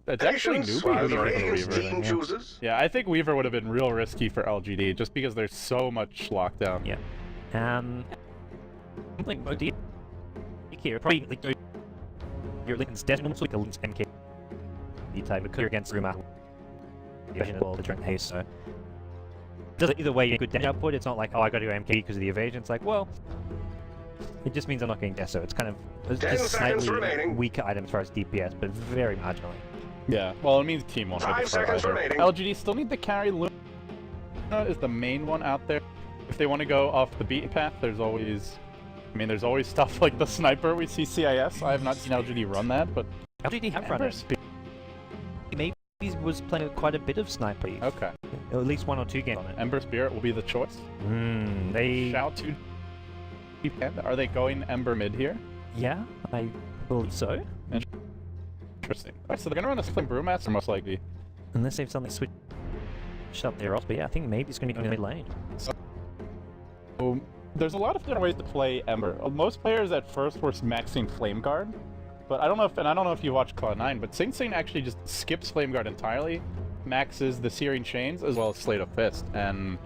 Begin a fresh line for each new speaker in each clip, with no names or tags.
It's actually Newbee chooses. Yeah, I think Weaver would have been real risky for LGD just because there's so much lockdown.
Yeah. Like OD here, probably like your Lincoln's dead, almost like a Lincoln's MK type, because you're against Ruma. The turn haste, so either way, you good damage output. It's not like, oh, I got to go MK because of the evasion. It's like, well, it just means I'm not getting death, so it's kind of just slightly weaker item as far as DPS, but very marginally.
Yeah, well, it means team won't have the LGD still need to carry. Luna is the main one out there. If they want to go off the beaten path, there's always, I mean, there's always stuff like the sniper we see CIS. I have not seen LGD run that, but
LGD have run it. Maybe he was playing quite a bit of sniper.
Okay.
At least 1 or 2 games on it.
Ember Spirit will be the choice.
They
shout to. Are they going Ember mid here?
Yeah, I believe so.
Interesting. Alright, so they're gonna run a Slim Brewmaster most likely.
Unless they've suddenly switched up their off, but yeah, I think maybe it's gonna be going mid lane.
So, there's a lot of different ways to play Ember. Most players at first were maxing Flame Guard, but I don't know if you watch Cloud9, but Sing Sing actually just skips Flame Guard entirely, maxes the Searing Chains as well as Slate of Fist, and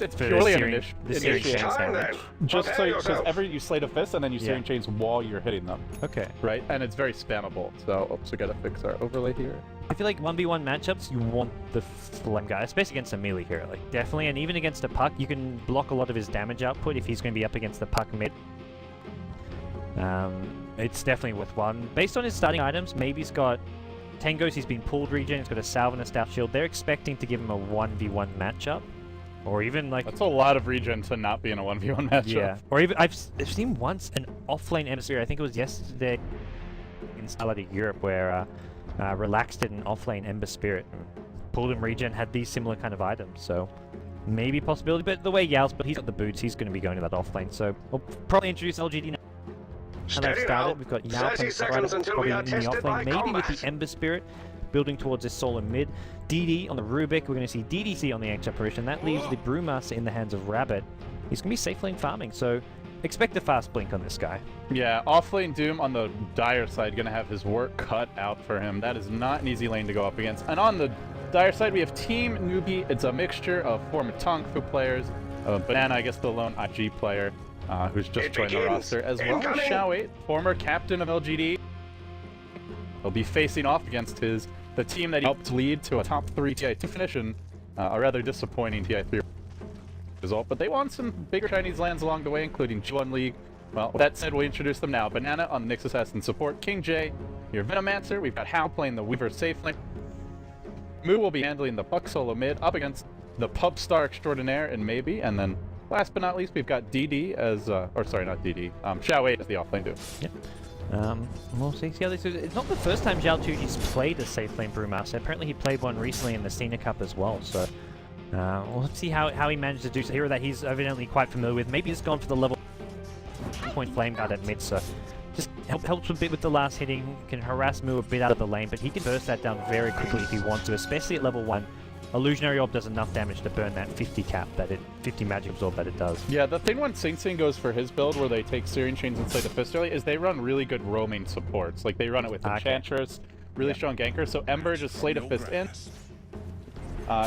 it's purely an initiation damage. Just so, because you Slate a Fist and then you Searing Chains while you're hitting them.
Okay.
Right? And it's very spammable, so oops, we gotta fix our overlay here.
I feel like 1v1 matchups, you want the Flame Guy, especially against a melee hero, like definitely, and even against a Puck, you can block a lot of his damage output if he's going to be up against the Puck mid. It's definitely worth one. Based on his starting items, maybe he's got Tangos, he's been pulled regen, he's got a Salve and a Stout Shield. They're expecting to give him a 1v1 matchup. Or even like...
That's a lot of regen to not be in a 1v1 matchup.
Yeah. Or even, I've seen once an offlane Ember, I think it was yesterday in StarLadder Europe, where Relaxed did an offlane Ember Spirit. Pulled him regen, had these similar kind of items, so... Maybe a possibility, but the way Yao's, but he's got the boots, he's going to be going to that offlane, so we'll probably introduce LGD now. And they've started, we've got Yao playing probably in the offlane, maybe with the Ember Spirit, building towards this solo mid. DD on the Rubik, we're going to see DDC on the X apparition. That leaves the Brewmaster in the hands of Rabbit. He's going to be safe lane farming, so expect a fast blink on this guy.
Yeah, offlane Doom on the Dire side going to have his work cut out for him. That is not an easy lane to go up against. And on the Dire side, we have Team Newbee. It's a mixture of former Tong Fu players, Banana, I guess the lone IG player, who's just joined the roster, as well as Xiao8, former captain of LGD. He'll be facing off against the team that he helped lead to a top 3 TI2 finish, and a rather disappointing TI3 result. But they won some bigger Chinese lands along the way, including G1 League. Well, with that said, we'll introduce them now. Banana on the Nyx Assassin support, King J, your Venomancer. We've got Hao playing the Weaver safe lane. Moo will be handling the Puck solo mid, up against the Pub Star Extraordinaire and Maybe, and then last but not least, we've got DD as, or sorry, not DD, Xiao8 as the offlane Doom.
Yep. We'll see how this is. It's not the first time Zhao Tuji's played a safe lane Brewmaster. Apparently he played one recently in the Cena Cup as well, so we'll see how he managed to do so. Hero that he's evidently quite familiar with. Maybe he's gone for the level 1 Flame Guard at mid, so just helps a bit with the last hitting, can harass Moo a bit out of the lane, but he can burst that down very quickly if he wants to, especially at level 1. Illusionary Orb does enough damage to burn that 50 cap, 50 magic absorb that it does.
Yeah, the thing when Sing Sing goes for his build, where they take Searing Chains and Slate of Fist early, is they run really good roaming supports. Like, they run it with Enchantress, really strong ganker, so Ember just Slate of Fist in,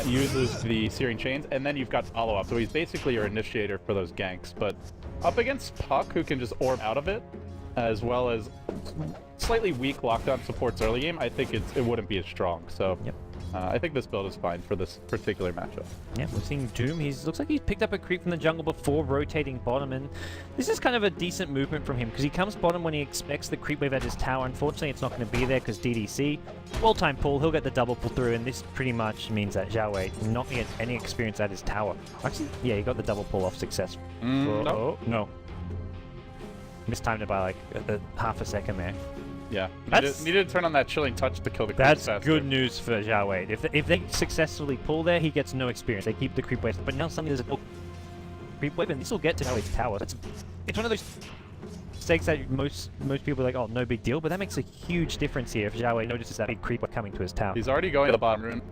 uses the Searing Chains, and then you've got follow-up, so he's basically your initiator for those ganks. But up against Puck, who can just orb out of it, as well as slightly weak lockdown supports early game, I think it wouldn't be as strong, so...
Yep.
I think this build is fine for this particular matchup.
Yeah, we're seeing Doom. Looks like he's picked up a creep from the jungle before rotating bottom, and this is kind of a decent movement from him, because he comes bottom when he expects the creep wave at his tower. Unfortunately, it's not going to be there because DDC. Well-timed pull, he'll get the double pull through, and this pretty much means that Xiao8 not going to get any experience at his tower. Actually, yeah, he got the double pull off successful.
No.
No. Mistimed it by like half a second there.
Yeah, needed to turn on that Chilling Touch to kill the creep faster.
That's good news for Xiao8. If they successfully pull there, he gets no experience. They keep the creep wave, but now suddenly there's a creep wave, and this will get to Xiao8's tower. It's one of those stakes that most people are like, oh, no big deal, but that makes a huge difference here if Xiao8 notices that big creep wave coming to his tower.
He's already going to the bottom rune.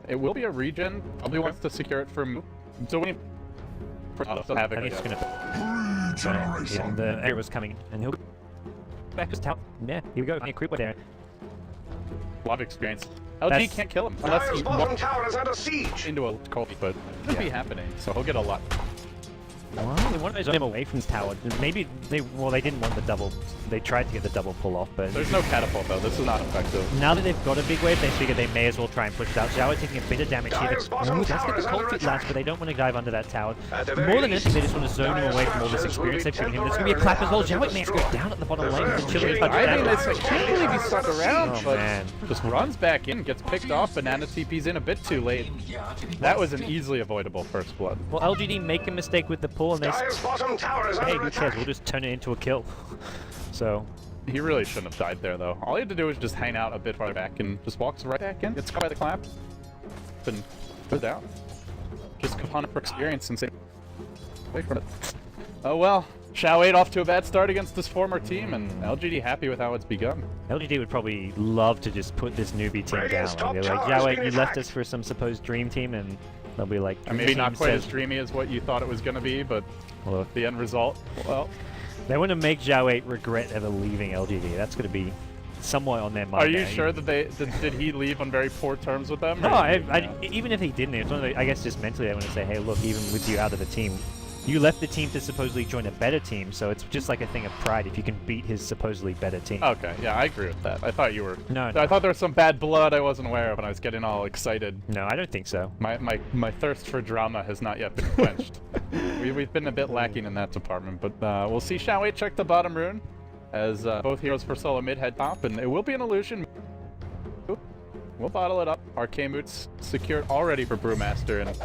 It will be a regen. Probably wants to secure it from... So when he... Still have it.
And he's gonna... And the arrow was coming, and he'll... back to his tower. Yeah, here we go. Creep wave there.
A lot of experience. LG can't kill him unless he
bottom tower is under siege.
into a cold, but it could be happening, so he'll get a lot.
Well, they wanted to him away from his tower. Maybe they didn't want the double. They tried to get the double pull off, but
There's no catapult though. This is not effective.
now that they've got a big wave, they figure they may as well try and push it out. Zhao taking a bit of damage here.
Dire's bottom
Ooh, that's
tower
get the
is
cold
under
feet last, but they don't want to dive under that tower.
At the very
More than
least,
anything, they just want to zone him
Dire's
away from all this
structures will
experience
be
they've given him. There's going to be a clap as well. Zhao may have to go down at the bottom lane. The chilling punch
I mean,
damage.
I can't believe he stuck around,
Oh,
but
man.
just runs back in, gets picked off, Banana TP's in a bit too late. That was an easily avoidable first blood.
Well, LGD make a mistake with the pull, and they
Dire's bottom tower is
hey,
under
who cares?
attack.
We'll just turn it into a kill. So,
He really shouldn't have died there, though. All he had to do was just hang out a bit farther back and just walks right back in, gets caught by the clap, and goes down. Just Kahana for experience and say, wait for it. Oh well, Xiao 8 off to a bad start against this former team, and LGD happy with how it's begun.
LGD would probably love to just put this newbie team down.
Radiant's
Like,
top
they're like,
tower
yeah,
is
wait,
being
you left
attacked."
us for some supposed dream team, and they'll be like,
And maybe
"Dream
not
team
quite as
says-"
dreamy as what you thought it was going to be, but
Well,
the end result, well,
they want to make Zhao 8 regret ever leaving LGD. That's going to be somewhat on their mind.
are you
now.
sure that did he leave on very poor terms with them?
No,
or-
even if he didn't, it's one of the, I guess just mentally they want to say, hey, look, even with you out of the team, you left the team to supposedly join a better team, so it's just like a thing of pride if you can beat his supposedly better team.
Okay, yeah, I agree with that. I thought you were.
No,
I
no.
thought there was some bad blood I wasn't aware of, and I was getting all excited.
No, I don't think so.
My thirst for drama has not yet been quenched. We've been a bit lacking in that department, but we'll see Xiao 8 check the bottom rune as both heroes for solo mid head top, and it will be an illusion. We'll bottle it up. Arcanemoot's secured already for Brewmaster, and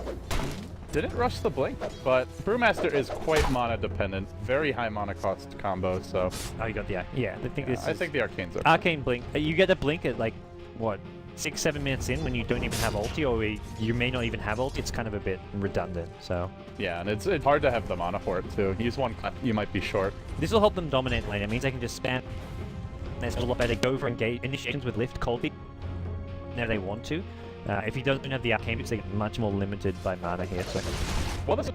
didn't rush the blink, but Brewmaster is quite mana dependent, very high mana cost combo, so
Oh, you got the yeah. I think this
I
is
think the Arcane's are.
Arcane Blink. You get a blink at like what 6-7 minutes in when you don't even have ulti, or you may not even have ulti. It's kind of a bit redundant. So
Yeah, and it's hard to have the mana for it too. Use one clap, you might be short.
this will help them dominate lane. It means they can just spam. There's a lot better go for engage initiations with lift cold feet whenever they want to. If he doesn't have the arcane boots, they get much more limited by mana here. So
Well, this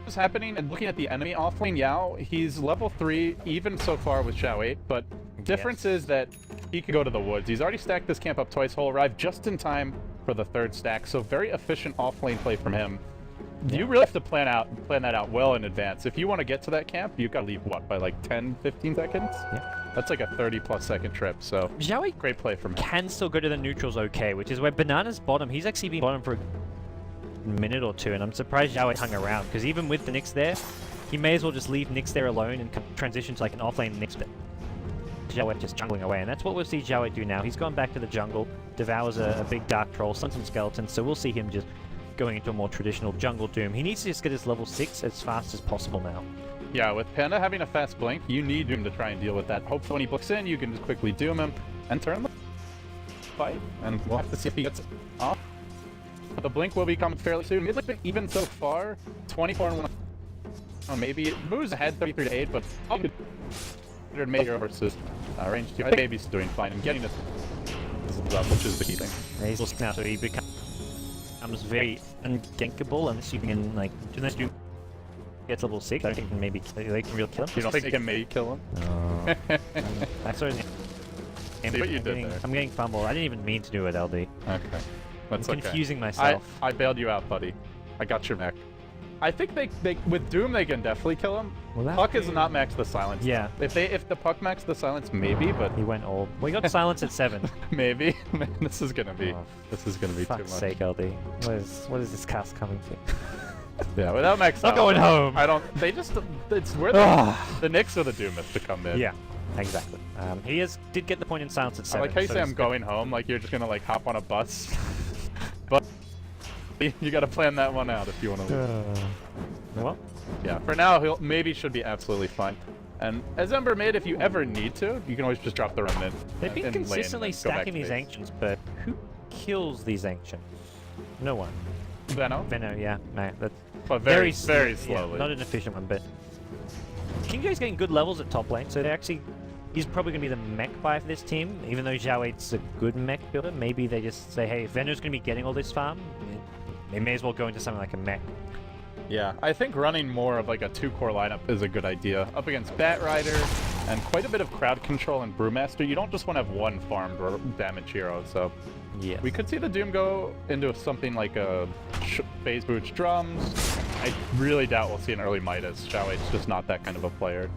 is happening, and looking at the enemy offlane Yao, he's level 3 even so far with Xiao 8, but difference is that he could go to the woods. He's already stacked this camp up twice, he'll arrive just in time for the third stack, so very efficient offlane play from him. You really have to plan that out well in advance. If you want to get to that camp, you've got to leave, what, by like 10, 15 seconds?
Yeah.
That's like a 30+ second trip, so
Zhao 8
great play from him.
can still go to the neutrals okay, which is where Banana's bottom. He's actually been bottom for a minute or two, and I'm surprised Zhao 8 hung around, because even with the Nyx there, he may as well just leave Nyx there alone and transition to like an offlane Nyx. Zhao 8 just jungling away, and that's what we'll see Zhao 8 do now. He's gone back to the jungle, devours a big dark troll, stuns some skeletons, so we'll see him just going into a more traditional jungle doom. He needs to just get his level 6 as fast as possible now.
Yeah, with Panda having a fast blink, you need Doom to try and deal with that. Hopefully when he blinks in, you can just quickly Doom him and turn the fight. And we'll have to see if he gets it off. The blink will be coming fairly soon. Mid lane, even so far, 24 and 1. Oh, maybe it moves ahead 33 to 8, but major versus range 2. I think maybe he's doing fine and getting this up, which is the key thing.
Yeah, he's looking now, so he becomes very ungankable unless you can like unless you gets level 6. I don't think maybe they can really kill him.
You don't think they can maybe kill him?
That's what
See what you did there.
I'm getting fumbled. I didn't even mean to do it, LD.
Okay. That's
I'm confusing myself.
I bailed you out, buddy. I got your back. I think they with Doom they can definitely kill him.
Well, that-
Puck is not max the silence.
Yeah.
If the Puck max the silence, maybe, but
He went all. We got silence at 7.
maybe. Man, this is gonna be
Oh,
too much.
Fuck's sake, LD. What is this cast coming to?
Yeah, without max
I'm
silence,
going home.
I don't. They just. It's where the Nyx or the Doom have to come in.
Yeah, exactly. He did get the point in silence at
I
7.
like how you
so
say
he's
I'm going home, like you're just gonna like hop on a bus. But you gotta plan that one out if you want to leave.
Well,
Yeah, for now, maybe should be absolutely fine. And as Ember mid, if you ever need to, you can always just drop the remnant.
they've been
in lane
consistently
and go back
stacking
to
these
base.
ancients, but who kills these ancients? No one.
Venno,
Venno, yeah, no, that's
but very
yeah,
slowly.
not an efficient one, but Kingjoy's getting good levels at top lane, so he's probably going to be the mech buy for this team, even though Zhao 8's a good mech builder. Maybe they just say, hey, if Venno's going to be getting all this farm, they may as well go into something like a mech.
Yeah, I think running more of like a 2-core lineup is a good idea. Up against Bat Rider, and quite a bit of crowd control in Brewmaster. You don't just want to have one farmed or damage hero, so
Yes.
we could see the Doom go into something like a phase boots drums. I really doubt we'll see an early Midas. Shao Weight's just not that kind of a player.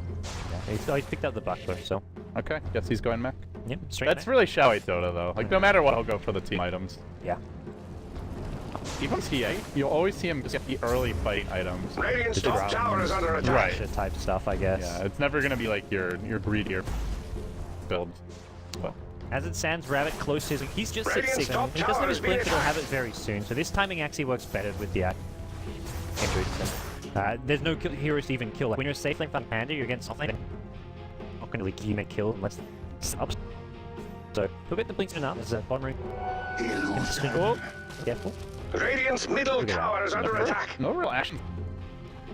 Yeah, he's picked up the buckler, so.
Okay, guess he's going mech.
Yep, straight
That's
mech.
really Shao Weit Dota though. Like no matter what, he'll go for the team items.
Yeah.
Even TA, you'll always see him just get the early fight items.
Radiant's
The
top tower is under attack.
Right.
Shit type stuff, I guess.
Yeah, it's never gonna be like your greedier builds. But
As it stands, Rabbit close to his... He's just
Radiant's
6-6.
top
He doesn't
tower
have his
is being
blink, but he'll have it
attacked.
very soon. So this timing actually works better with the there's no heroes to even kill. Like, when you're safe lane from Panda, you're against something. Not gonna really make kill unless subs. So he'll get the blinks enough. There's a bottom ring. Consistent. Oh, careful.
Radiant's middle
Look at
tower
that.
is under attack.
no real action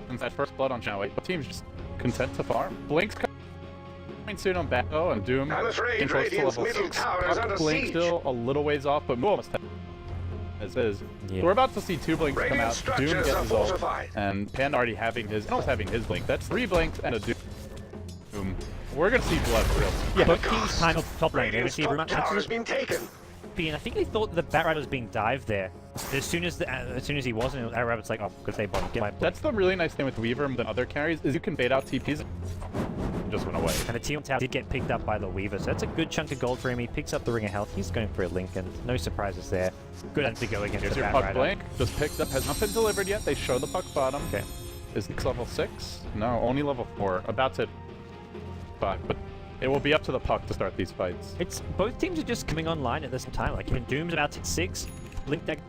since that first blood on Shao Weit. The team's just content to farm. Blink's coming soon on Battle and Doom.
I'm afraid
Controls to
Radiant's
level
middle
6.
tower is under
Blink
siege.
still a little ways off, but almost as is.
Yeah.
So we're about to see 2 blinks come
Radiant
out. Doom
structures
gets
are
his ult,
fortified.
and Panda already having his blink. That's 3 blinks and a Doom. We're gonna see blood real soon.
Yeah, both teams kind of top lane. They
Radiant's
receive
top tower has been taken.
and I think they thought the Batrider was being dived there. As soon as he wasn't, Rabbit's like, oh, good save bottom, get my blink.
That's the really nice thing with Weaver than other carries is you can bait out TPs and just went away.
And the T1 tower did get picked up by the Weaver, so that's a good chunk of gold for him. He picks up the Ring of Health. He's going for a link, and no surprises there. Good end to go against
Here's
the
your puck
Batrider.
blink. Just picked up. Has not been delivered yet. They show the puck bottom.
Okay.
Is Nyx level 6? No, only level 4. About to 5, but it will be up to the puck to start these fights.
It's both teams are just coming online at the same time. Like even Doom's about to 6, Blink Dagger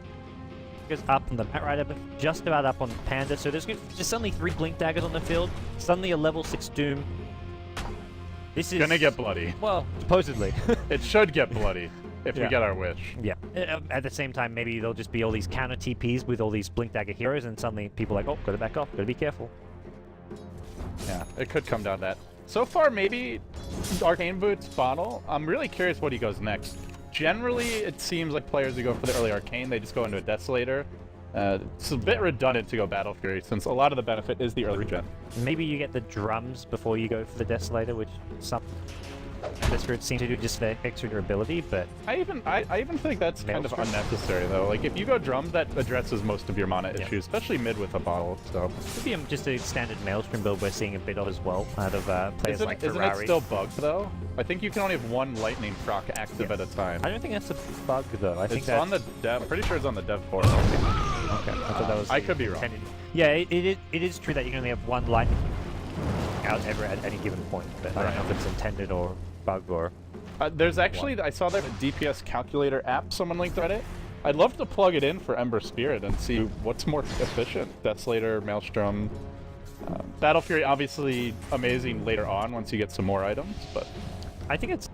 goes up on the Batrider, but just about up on Panda. So there's suddenly 3 Blink Daggers on the field. Suddenly a level 6 Doom. This is
Gonna get bloody.
well, supposedly.
It should get bloody if we
Yeah.
get our wish.
Yeah. At the same time, maybe there'll just be all these counter TPs with all these Blink Dagger heroes, and suddenly people are like, oh, gotta back off, gotta be careful.
Yeah, it could come down to that. So far, maybe Arcane Boots Bottle. I'm really curious what he goes next. Generally, it seems like players who go for the early Arcane, they just go into a Desolator. It's a bit redundant to go Battle Fury, since a lot of the benefit is the early regen.
Maybe you get the drums before you go for the Desolator, which some the spirits seem to do just for extra durability, but
I even think that's kind of
Maelstrom?
unnecessary though. Like if you go drums, that addresses most of your mana
Yeah.
issues, especially mid with a bottle. So
could be just a standard Maelstrom build we're seeing a bit of as well out of players like
isn't
Ferrari.
it still bugged though? I think you can only have 1 lightning proc active at a time.
I don't think that's a bug though. I think
It's
that's
on the dev. I'm pretty sure it's on the dev forum.
Okay, I thought that was.
I could be wrong.
intended. Yeah, it is true that you can only have 1 lightning out ever at any given point, but I don't know if it's intended or bug or.
There's actually, I saw that DPS calculator app someone linked on it. I'd love to plug it in for Ember Spirit and see what's more efficient. Desolator, Maelstrom, Battle Fury, obviously amazing later on once you get some more items, but
I think it's.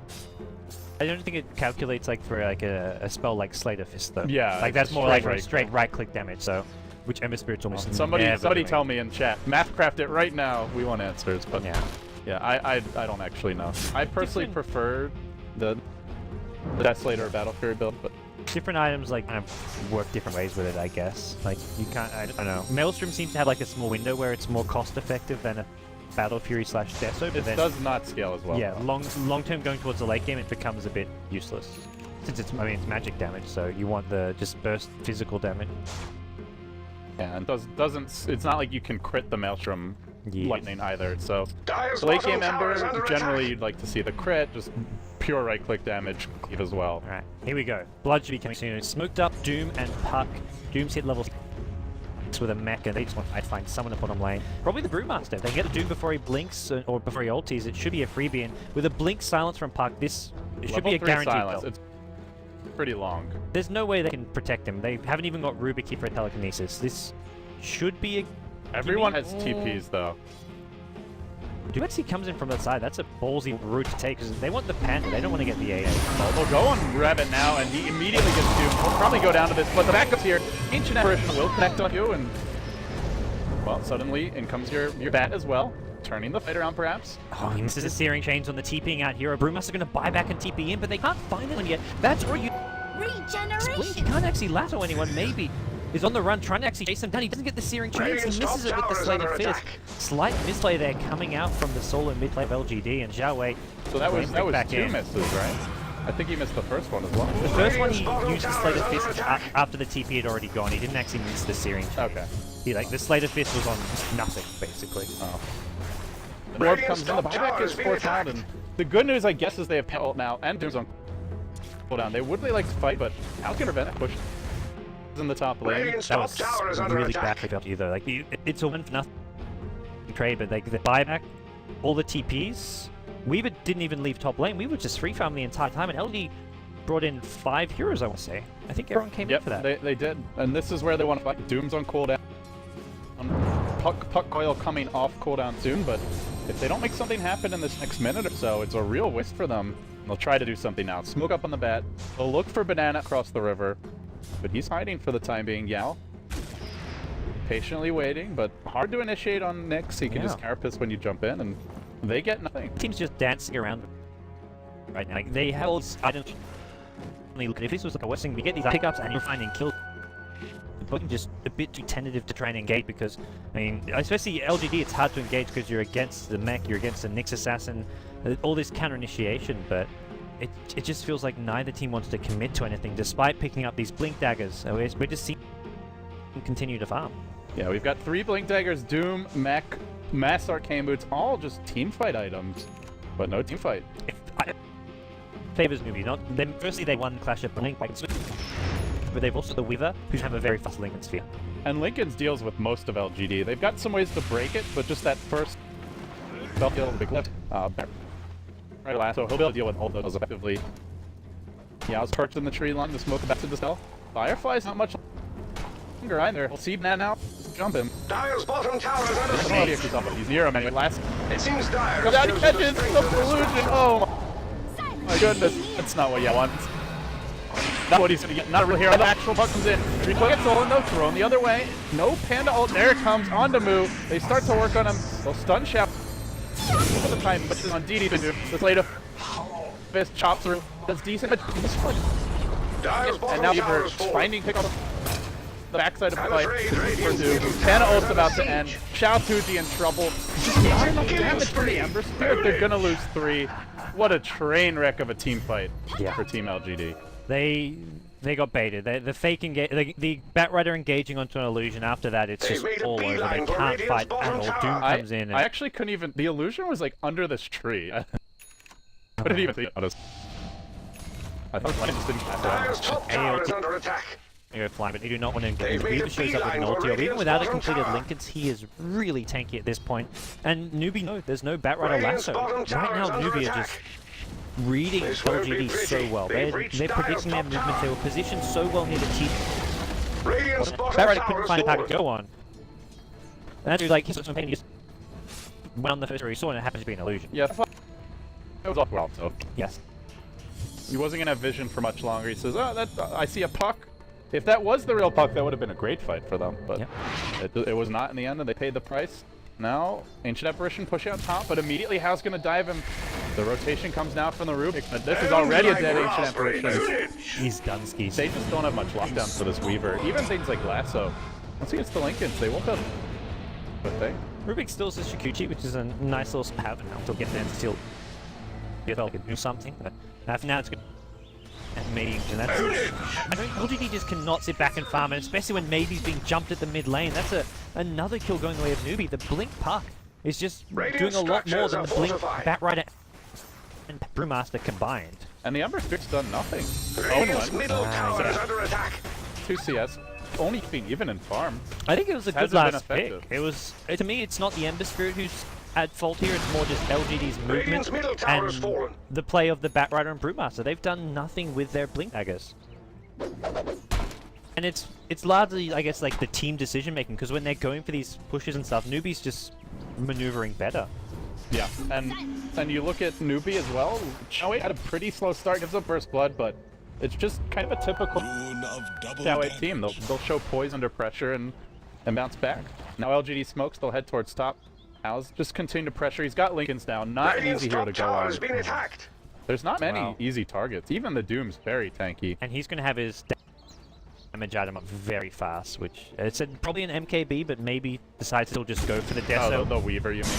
I don't think it calculates like for like a spell like Slate of Fist though.
Yeah,
like
it's
that's
a
more
straight
like
right
straight right-click damage. So, which Ember Spirit's almost
somebody
never doing.
tell me in chat. Mathcraft it right now. We want answers, but
Yeah.
yeah, I don't actually know. I personally prefer the Desolator or Battle Fury build, but
Different items like kind of work different ways with it, I guess. Like you can't. I don't know. Maelstrom seems to have like a small window where it's more cost-effective than a Battle Fury / Deso, but
it
then
does not scale as well.
yeah, long term going towards the late game, it becomes a bit useless. Since it's it's magic damage, so you want the just burst physical damage.
Yeah, and doesn't. It's not like you can crit the Maelstrom
Yes.
lightning either. So
Dyer's
late
bottom
game
tower is
Ember,
under
generally
attack.
you'd like to see the crit, just pure right click damage cleave as well.
Alright, here we go. Blood should be coming soon. Smoked up, Doom and Puck. Doom's hit level 6 with a mech, and they just want to find someone to put on lane. Probably the Brewmaster. If they get a Doom before he blinks, or before he ulties, it should be a freebie. And with a blink silence from Puck, this should
Level
be a
3
guaranteed
silence.
kill.
It's pretty long.
There's no way they can protect him. They haven't even got Rubik here for telekinesis. This should be a...
Everyone has TPs though.
Doom actually comes in from the side. That's a ballsy route to take, because they want the Panda. They don't want to get the AA.
They'll go on Rabbit now, and he immediately gets doomed. We'll probably go down to this, but the backup's here. Ancient Apparition will connect on you, and well, suddenly in comes your bat as well, turning the fight around perhaps.
Oh, he misses a Searing Chains on the TPing out here. Brewmaster's going to buy back and TP in, but they can't find anyone yet. That's where you... Blink, you
Regeneration!
can't actually lasso anyone, maybe. is on the run, trying to actually chase him down. He doesn't get the searing chance. He
Radiant's
misses it
top
with the
tower is
Slater
under
Fist.
attack.
Slight misplay there coming out from the solo mid play of LGD, and Zhao Wei.
So that was
back
two
in.
misses, right? I think he missed the first one as well.
The first one he
Radiant's
used the
bottom
Slater
tower is
Fist
under attack.
after the TP had already gone. He didn't actually miss the searing chance.
Okay.
He the Slater Fist was on nothing basically.
Oh. The orb
Radiant's
comes in, the
top
buyback
tower
is
is being
forced out,
attacked.
and the good news, I guess, is they have ult now, and Doom's on cooldown. They would really like to fight, but Al's gonna prevent it. Push in the top lane.
Radiant's
That
top
was
tower is under
really bad
attack.
for you though. Like it's a win for nothing trade, but like the buyback, all the TPs, Weaver didn't even leave top lane. We were just free farming the entire time, and LD brought in 5 heroes. I want to say. I think everyone came in
Yep,
for that.
they did, and this is where they want to fight. Doom's on cooldown. Puck coil coming off cooldown soon, but if they don't make something happen in this next minute or so, it's a real waste for them. They'll try to do something now. Smoke up on the bat. They'll look for Banana across the river, but he's hiding for the time being. Yao patiently waiting, but hard to initiate on Nyx. He can just carapace when you jump in, and they get nothing.
Team's just dancing around right now. Like they held. I don't. Look, if this was like a Western, we get these pickups and you're finding kills. But just a bit too tentative to try and engage because, I mean, especially LGD, it's hard to engage because you're against the mech, you're against the Nyx assassin, all this counter initiation. But it just feels like neither team wants to commit to anything, despite picking up these blink daggers. We're just seeing them continue to farm.
Yeah, we've got 3 blink daggers, Doom, mech, mass arcane boots, all just team fight items, but no team fight.
Favors Newbee, not them. Firstly, they won Clash of Blink, but they've also the Weaver, who have a very fast Lincoln Sphere.
And Lincoln's deals with most of LGD. They've got some ways to break it, but just that first spell kill, big lift, right last, so he'll be able to deal with all those effectively. Yao's perched in the tree line to smoke back to the cell. Firefly's not much longer either. We'll see Banana now. Jump him.
Dire's bottom tower is under
I don't know if
attack.
he's up, but he's near him anyway. Last
It seems Dire
comes out, he
is
catches
choosing
the
to strengthen
illusion.
his
Oh my goodness, that's not what Yao wants. That's what he's gonna get. Not a real hero. The actual puck comes in. Rico gets stolen though, thrown the other way. No Panda ult. There it comes on to Moo. They start to work on him. They'll stun Shep. Look at the time, but it's on DD to do. This later fist chops through. That's decent.
Dire's bottom
And now
tower
Weaver
is fallen.
finding pick up the backside of the
I'm
fight.
afraid
For
Radiant's
Zoo.
middle
Panda
tower
ult's
is
about
under
to end.
siege.
Shao Tuji in trouble. Just not enough
Killing
damage from the
spree.
Ember Spirit. They're gonna lose 3. What a train wreck of a team fight for Team LGD.
They got baited. The fake engage, the Batrider engaging onto an illusion. After that, it's
They've
just
made a
all over. They
beeline for
can't
Radiant's
fight at
bottom
all.
tower.
Doom comes in. And
I actually couldn't even. The illusion was like under this tree. I couldn't even see it. Honest. I thought I just didn't catch
Dire's
it.
top tower is under attack.
they go flying, but they do not want to engage.
They've made
Weaver
a
shows up with an
beeline for
ulti. Even
Radiant's
without a
bottom
completed
tower.
Lincolns, he is really tanky at this point. And Newbee, no, there's no Batrider
Radiant's
lasso.
bottom
Right
tower
now,
is under
Newbee are
attack.
just reading
This won't be
LGD so
pretty.
well.
They've
They're
reached
predicting their
Dire's top
movements. They
tower.
were positioned so well near the teeth.
Radiant's bottom
Batrider
tower
couldn't
is
find a pack to
fallen.
go on. And that's like, he just went on the first where he saw, and it happens to be an illusion.
Yeah, it was off well. So
Yes.
he wasn't gonna have vision for much longer. He says, "Oh, that I see a puck." If that was the real puck, that would have been a great fight for them. But it was not in the end, and they paid the price. Now, Ancient Apparition push out top, but immediately Hao's gonna dive him. The rotation comes now from the Rubik, but this is already a dead Ancient Apparition.
He's done skis.
They just don't have much lockdown for this Weaver. Even things like Lasso. Once he gets the Lincolns, they won't have a thing.
Rubik steals the Shikuchi, which is a nice little have and now to get there to steal. If they could do something, but for now it's good. And maybe, and that's. I don't. LGD just cannot sit back and farm, and especially when Maybe's being jumped at the mid lane. That's another kill going the way of Newbee. The Blink Puck is just doing a lot more than the Blink Batrider and Brewmaster combined.
And the Ember Spirit's done nothing.
Radiant's
Owen
middle tower is
yeah.
under attack.
2 CS. Only being even in farm.
I think it was a good
Hasn't been
last pick.
effective.
It was, to me, it's not the Ember Spirit who's at fault here. It's more just LGD's
Radiant's
movement
middle tower is
and
fallen.
the play of the Batrider and Brewmaster. They've done nothing with their Blink daggers. And it's largely, I guess, like the team decision making, because when they're going for these pushes and stuff, Newbee's just maneuvering better.
Yeah, and you look at Newbee as well. Chao had a pretty slow start, gives up Burst Blood, but it's just kind of a typical Chao team. They'll show poise under pressure and bounce back. Now LGD smokes, they'll head towards top. Hao's just continue to pressure. He's got Lincolns down. Not an
Radiant's
easy hero to
top
go
tower
on.
is being attacked.
There's not many
Wow.
easy targets. Even the Doom's very tanky.
And he's going to have his damage item up very fast, which it's probably an MKB, but maybe decides to still just go for the death
Oh,
zone.
the Weaver, you mean?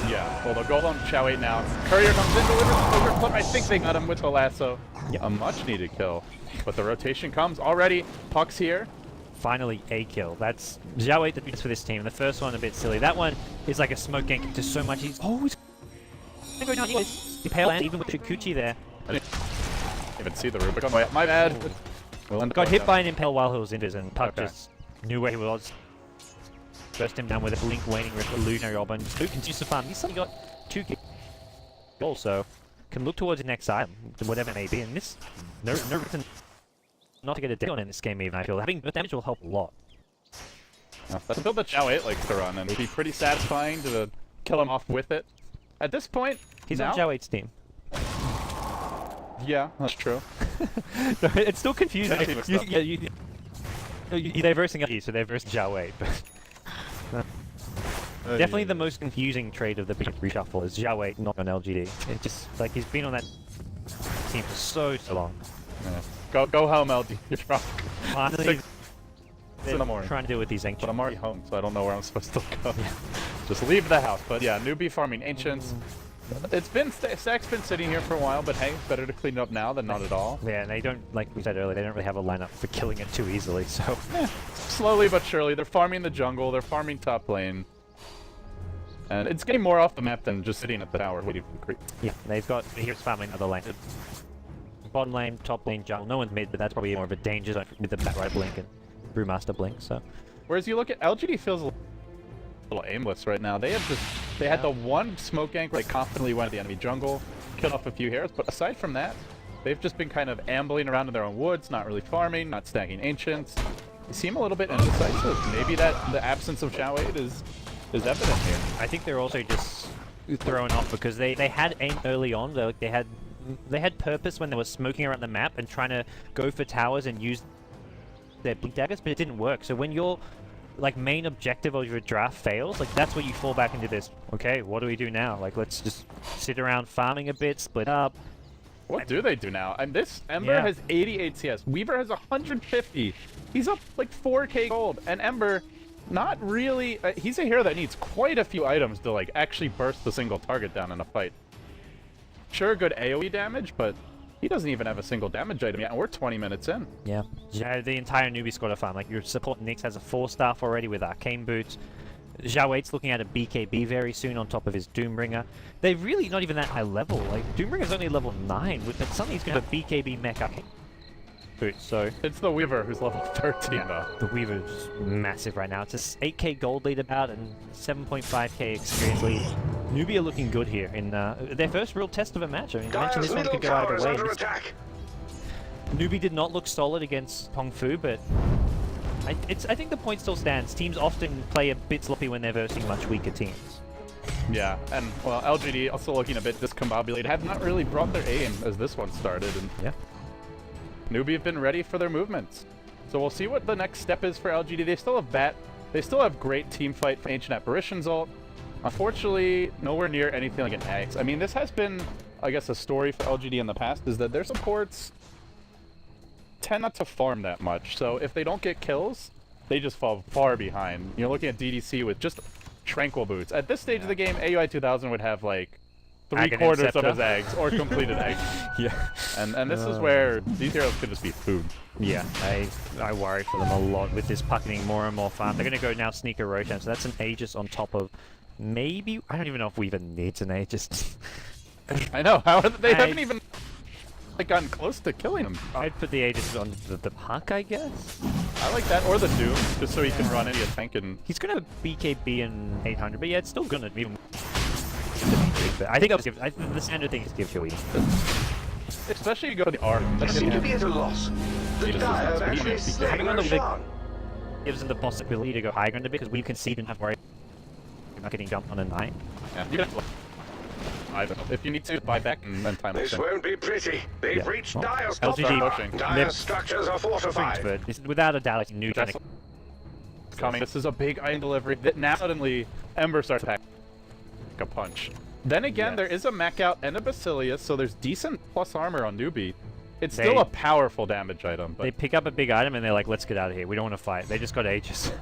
Yeah. Well, they'll go on Chow 8 now. Courier comes in, delivers the overclip. I think they got him with the lasso.
Yeah.
A much-needed kill. But the rotation comes already. Puck's here.
Finally, a kill. That's Zhao 8 that beats for this team. The first one a bit silly. That one is like a smoke gank to so much. He's always going down. He's pale and even with Chikuchi there.
I didn't even see the Rubik on my way. My bad. We'll end up
Got
going
hit
down.
by an impale while he was invis, and Puck
Okay.
just knew where he was. Burst him down with a blink waning with illusionary orb, and Luke continues to farm. He's suddenly got 2 kills, so can look towards the next item, whatever it may be. And this, no reason not to get a deal on in this game even. I feel having the damage will help a lot.
Yeah, that's a build that Chow 8 likes to run, and it'd be pretty satisfying to kill him off with it. At this point,
He's
now,
on Zhao 8's team.
Yeah, that's true.
It's still confusing.
That mixed up.
They're versing you, so they're versing Zhao 8. But definitely the most confusing trade of the big reshuffle is Zhao 8 not on LGD. It's just like he's been on that team for so long.
Yeah. Go home, LG. You're wrong.
Finally,
Six
they're
in the morning.
trying to deal with these
But
ancient.
I'm already home, so I don't know where I'm supposed to go. Just leave the house. But yeah, Newbie farming Ancients. It's been, Stack's been sitting here for a while, but hey, better to clean it up now than not at all.
Yeah, and they don't, like we said earlier, they don't really have a lineup for killing it too easily, so...
Slowly but surely, they're farming the jungle, they're farming top lane. And it's getting more off the map than just sitting at the tower waiting for the creep.
Yeah, they've got... Here's farming other lane. Bottom lane, top lane, jungle. No one's mid, but that's probably more of a danger zone with the Batright Blink and Brewmaster Blink, so...
Whereas you look at LGD feels a little aimless right now. They have just... They had the one smoke gank where they confidently went to the enemy jungle, killed off a few hairs, but aside from that, they've just been kind of ambling around in their own woods, not really farming, not stacking Ancients. They seem a little bit indecisive. Maybe that the absence of Chow 8 is evident here.
I think they're also just thrown off because they had aim early on. They had purpose when they were smoking around the map and trying to go for towers and use their blink daggers, but it didn't work. So when your like main objective of your draft fails, like that's where you fall back into this. Okay, what do we do now? Like let's just sit around farming a bit, split up.
What do they do now? And this Ember has 88 CS. Weaver has 150. He's up like 4k gold, and Ember, not really. He's a hero that needs quite a few items to like actually burst the single target down in a fight. Sure, good AoE damage, but he doesn't even have a single damage item yet, and we're 20 minutes in.
Yeah, the entire Newbie squad are farm. Like your support Nyx has a 4-staff already with Arcane Boots. Zhao 8's looking at a BKB very soon on top of his Doombringer. They're really not even that high level. Like Doombringer's only level 9, but suddenly he's got a BKB mech Arcane Boots. So
It's the Weaver who's level 13 though.
the Weaver's massive right now. It's a 8k gold lead about and 7.5k experience lead. Newbie are looking good here in their first real test of a match. I mean, I mentioned
Dire's
this one
middle
could go
tower
either
is
way.
under attack.
Newbie did not look solid against Hong Fu, but I think the point still stands. Teams often play a bit sloppy when they're versing much weaker teams.
Yeah, and well, LGD also looking a bit discombobulated. Have not really brought their aim as this one started, and
Yeah.
Newbie have been ready for their movements. So we'll see what the next step is for LGD. They still have Bat. They still have great team fight for Ancient Apparitions ult. Unfortunately, nowhere near anything like an Axe. I mean, this has been, I guess, a story for LGD in the past, is that their supports tend not to farm that much. So if they don't get kills, they just fall far behind. You're looking at DDC with just Tranquil Boots. At this stage of the game, AUI 2000 would have like 3/4 of
Scepter.
his eggs, or completed eggs.
Yeah.
And this is where these heroes could just be food.
Yeah, I worry for them a lot with this puck getting more and more farm. They're going to go now Sneaker Roshan, so that's an Aegis on top of maybe... I don't even know if Weaver needs an Aegis.
I know, how are they haven't even like gotten close to killing him.
I'd put the Aegis on the puck, I guess.
I like that, or the Doom, just so he can run into a tank and...
He's going to BKB in 800, but yeah, it's still going to be... But I think the standard thing is give Joey.
Especially if you go to the R.
They seem to be at a loss. The
He just
Dire
doesn't
have
speed
actually
it.
slain
Having on the
Roshan.
Gives them the possibility to go high ground a bit because we can see them have worry about getting jumped on a 9.
Yeah, you can if you need to, buy back and time
This
it.
won't be pretty. They've
Yeah.
reached
Well,
Dire's top
LGD
tower.
pushing.
Dire's structures are fortified.
But it's without a doubt, like new
That's coming. This is a big iron delivery. Now suddenly, Ember starts to pack a punch. Then again,
Yes.
there is a Mech out and a Basilius, so there's decent plus armor on Newbie. It's still a powerful damage item. But
They pick up a big item and they're like, let's get out of here. We don't want to fight. They just got Aegis.